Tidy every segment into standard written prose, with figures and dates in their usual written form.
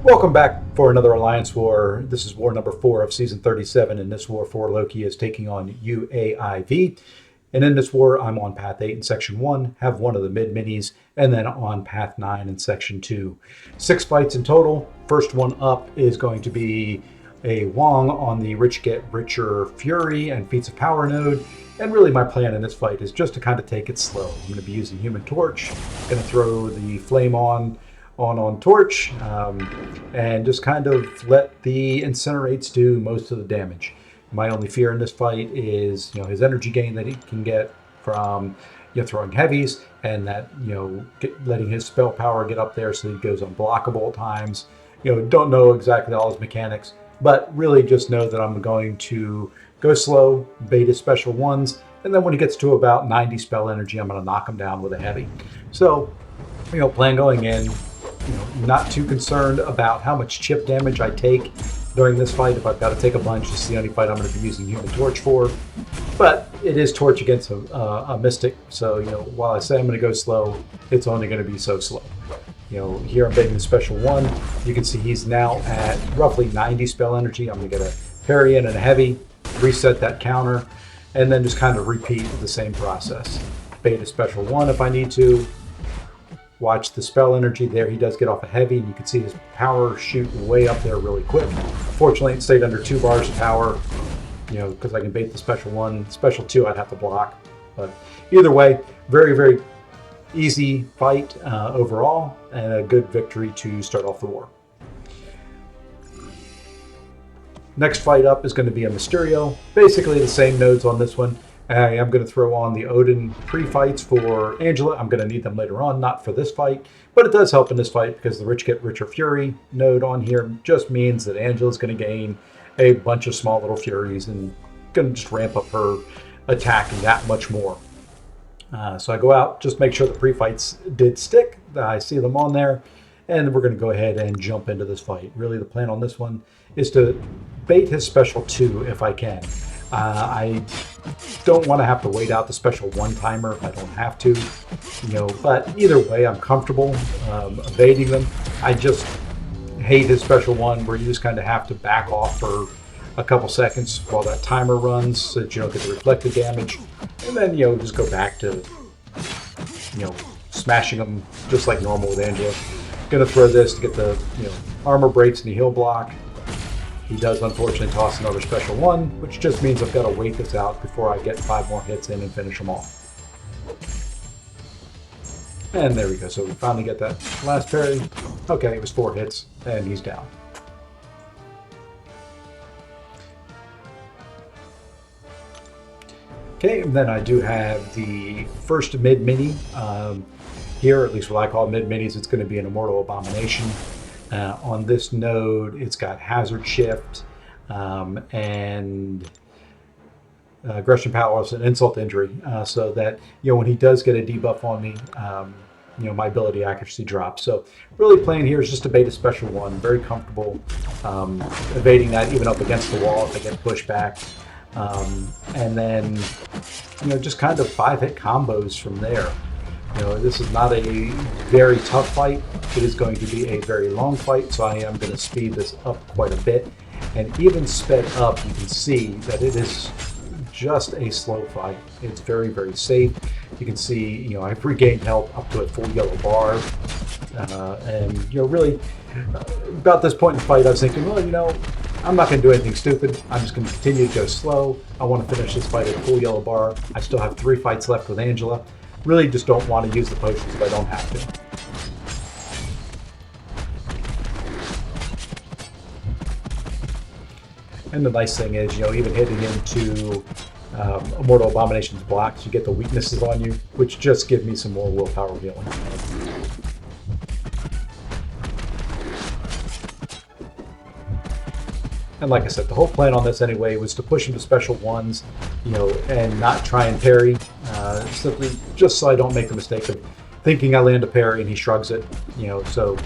Welcome back for another Alliance War. This is war number 4 of season 37. In this war, 4 Loki is taking on UAIV. And in this war, I'm on path 8 in section 1, have one of the mid minis, and then on path 9 in section 2. 6 fights in total. First one up is going to be a Wong on the Rich Get Richer Fury and Feats of Power node. And really my plan in this fight is just to kind of take it slow. I'm going to be using Human Torch, going to throw the flame on Torch, and just kind of let the Incinerates do most of the damage. My only fear in this fight is, his energy gain that he can get from, throwing heavies, and that, letting his spell power get up there so he goes unblockable at times. Don't know exactly all his mechanics, but really just know that I'm going to go slow, bait his special ones, and then when he gets to about 90 spell energy, I'm going to knock him down with a heavy. So, plan going in, not too concerned about how much chip damage I take during this fight. If I've got to take a bunch, this is the only fight I'm going to be using Human Torch for. But it is Torch against a Mystic, so while I say I'm going to go slow, it's only going to be so slow. Here I'm baiting the special one. You can see he's now at roughly 90 spell energy. I'm going to get a parry in and a heavy, reset that counter, and then just kind of repeat the same process. Bait a special one if I need to. Watch the spell energy there. He does get off a heavy, and you can see his power shoot way up there really quick. Fortunately, it stayed under 2 bars of power, because I can bait the special one. Special 2, I'd have to block. But either way, very, very easy fight overall, and a good victory to start off the war. Next fight up is going to be a Mysterio. Basically the same nodes on this one. I am going to throw on the Odin pre-fights for Angela. I'm going to need them later on, not for this fight, but it does help in this fight because the Rich Get Richer Fury node on here just means that Angela's going to gain a bunch of small little Furies and going to just ramp up her attacking that much more. So I go out, just make sure the pre-fights did stick. I see them on there, and we're going to go ahead and jump into this fight. Really, the plan on this one is to bait his special 2 if I can. I don't want to have to wait out the special 1-timer if I don't have to, but either way, I'm comfortable evading them. I just hate his special 1 where you just kind of have to back off for a couple seconds while that timer runs so that you don't get the reflected damage, and then, just go back to, smashing them just like normal with Angela. Gonna throw this to get the, armor breaks and the heal block. He does unfortunately toss another special 1, which just means I've got to wait this out before I get 5 more hits in and finish them off. And there we go. So we finally get that last parry. Okay, it was 4 hits, and he's down. Okay, and then I do have the first mid-mini. Here, at least what I call mid-minis, it's going to be an Immortal Abomination. On this node, it's got Hazard Shift and Aggression Powers and Insult Injury, so that when he does get a debuff on me, my ability accuracy drops. So really playing here is just to bait a special 1. Very comfortable evading that even up against the wall if I get pushed back, and then just kind of 5-hit combos from there. This is not a very tough fight. It is going to be a very long fight, so I am going to speed this up quite a bit. And even sped up, you can see that it is just a slow fight. It's very, very safe. You can see, I've regained health up to a full yellow bar. And, really, about this point in the fight, I was thinking, well, I'm not going to do anything stupid. I'm just going to continue to go slow. I want to finish this fight at a full yellow bar. I still have 3 fights left with Angela. Really just don't want to use the potions if I don't have to. And the nice thing is, even hitting into Immortal Abomination's blocks, you get the weaknesses on you, which just give me some more willpower healing. And like I said, the whole plan on this anyway was to push him to special 1s, and not try and parry, simply just so I don't make the mistake of thinking I land a parry and he shrugs it, so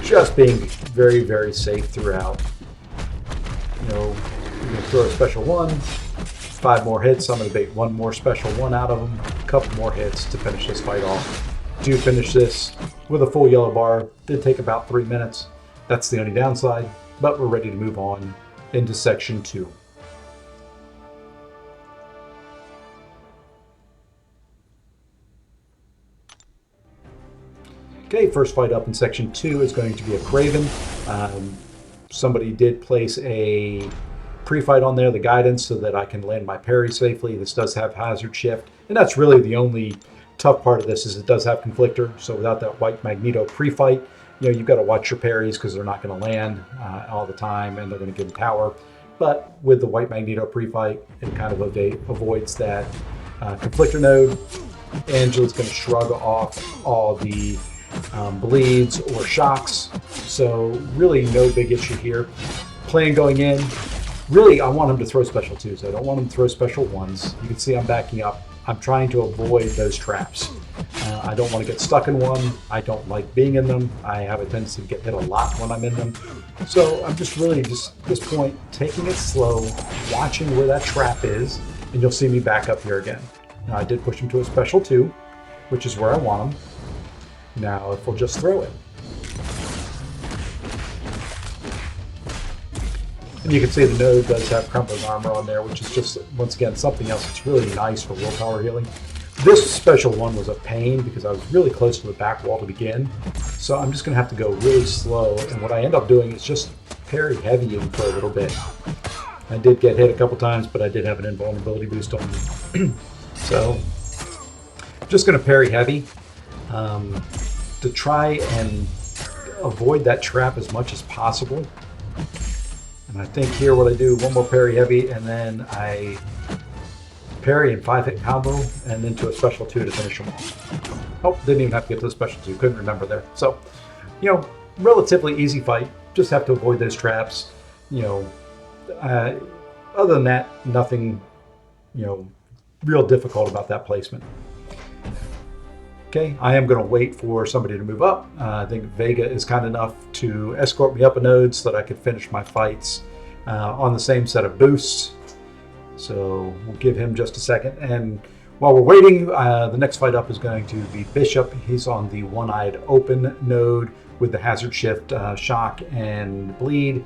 just being very, very safe throughout. You're going to throw a special 1, 5 more hits. I'm going to bait 1 more special 1 out of him, a couple more hits to finish this fight off. Do finish this with a full yellow bar. Did take about 3 minutes. That's the only downside, but we're ready to move on into section 2. Okay, first fight up in section 2 is going to be a Kraven. Somebody did place a pre-fight on there, the guidance, so that I can land my parry safely. This does have hazard shift, and that's really the only tough part of this, is it does have conflictor. So without that white Magneto pre-fight, you've got to watch your parries because they're not going to land all the time, and they're going to give them power. But with the white Magneto pre-fight, it kind of avoids that conflictor node. Angela's going to shrug off all the bleeds or shocks, so really no big issue here. Plan going in, really I want him to throw special 2s. I don't want him to throw special 1s. You can see I'm backing up. I'm trying to avoid those traps. I don't want to get stuck in one. I don't like being in them. I have a tendency to get hit a lot when I'm in them. So I'm just really, at this point, taking it slow, watching where that trap is, and you'll see me back up here again. Now I did push him to a special 2, which is where I want him. Now if we'll just throw it. And you can see the node does have crumbling armor on there, which is just, once again, something else that's really nice for willpower healing. This special one was a pain because I was really close to the back wall to begin. So I'm just going to have to go really slow. And what I end up doing is just parry heavy for a little bit. I did get hit a couple times, but I did have an invulnerability boost on me. So just going to parry heavy to try and avoid that trap as much as possible. And I think here what I do, one more parry heavy, and then I parry and 5-hit combo, and then to a special 2 to finish them off. Oh, didn't even have to get to the special 2, couldn't remember there. So, relatively easy fight, just have to avoid those traps. Other than that, nothing, real difficult about that placement. Okay, I am going to wait for somebody to move up. I think Vega is kind enough to escort me up a node so that I could finish my fights on the same set of boosts. So we'll give him just a second. And while we're waiting, the next fight up is going to be Bishop. He's on the one-eyed open node with the hazard shift, shock, and bleed.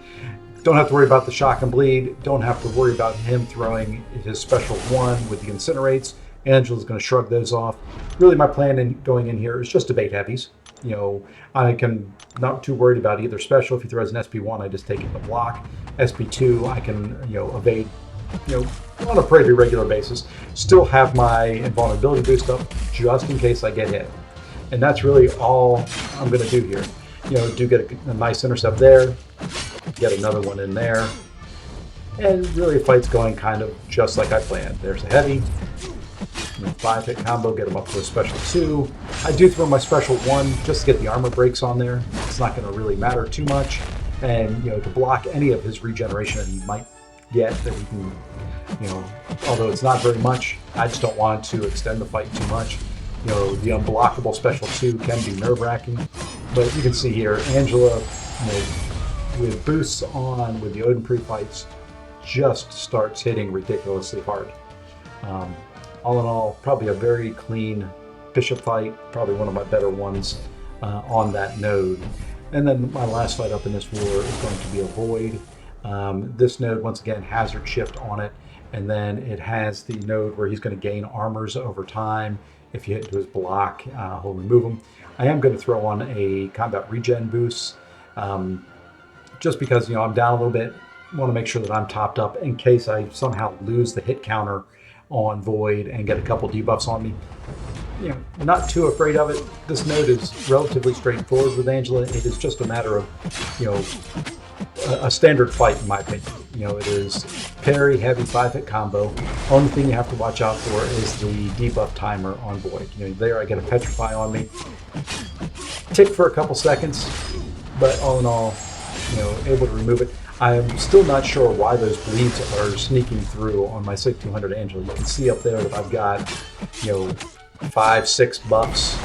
Don't have to worry about the shock and bleed. Don't have to worry about him throwing his special 1 with the incinerates. Angela's going to shrug those off. Really, my plan in going in here is just to bait heavies. I can not too worried about either special. If he throws an SP1, I just take it to block. SP2, I can evade. On a pretty regular basis. Still have my invulnerability boost up just in case I get hit. And that's really all I'm going to do here. Do get a nice intercept there. Get another one in there. And really, the fight's going kind of just like I planned. There's a heavy. 5-hit combo, get him up to a special 2. I do throw my special 1 just to get the armor breaks on there. It's not going to really matter too much. And, to block any of his regeneration that he might get, that he can, although it's not very much, I just don't want to extend the fight too much. The unblockable special 2 can be nerve-wracking. But you can see here, Angela, with boosts on, with the Odin pre-fights, just starts hitting ridiculously hard. All in all, probably a very clean Bishop fight, probably one of my better ones on that node. And then my last fight up in this war is going to be a Void. This node, once again, hazard shift on it, and then it has the node where he's going to gain armors over time. If you hit into his block, he'll remove them. I am going to throw on a combat regen boost, just because I'm down a little bit. Want to make sure that I'm topped up in case I somehow lose the hit counter on Void and get a couple debuffs on me. Not too afraid of it. This node is relatively straightforward with Angela. It is just a matter of, a standard fight in my opinion. It is parry, heavy 5-hit combo. Only thing you have to watch out for is the debuff timer on Void. There I get a petrify on me. Tick for a couple seconds, but all in all, able to remove it. I'm still not sure why those bleeds are sneaking through on my 6200 Angela. You can see up there that I've got, 5-6 buffs,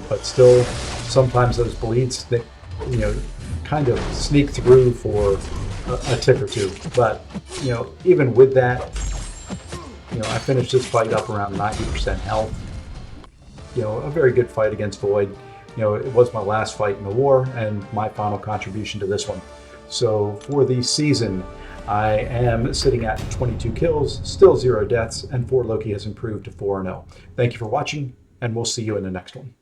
but still sometimes those bleeds, kind of sneak through for a tick or two. But, even with that, I finished this fight up around 90% health. A very good fight against Void. it was my last fight in the war and my final contribution to this one. So for the season, I am sitting at 22 kills, still 0 deaths, and 4 Loki has improved to 4-0. Thank you for watching, and we'll see you in the next one.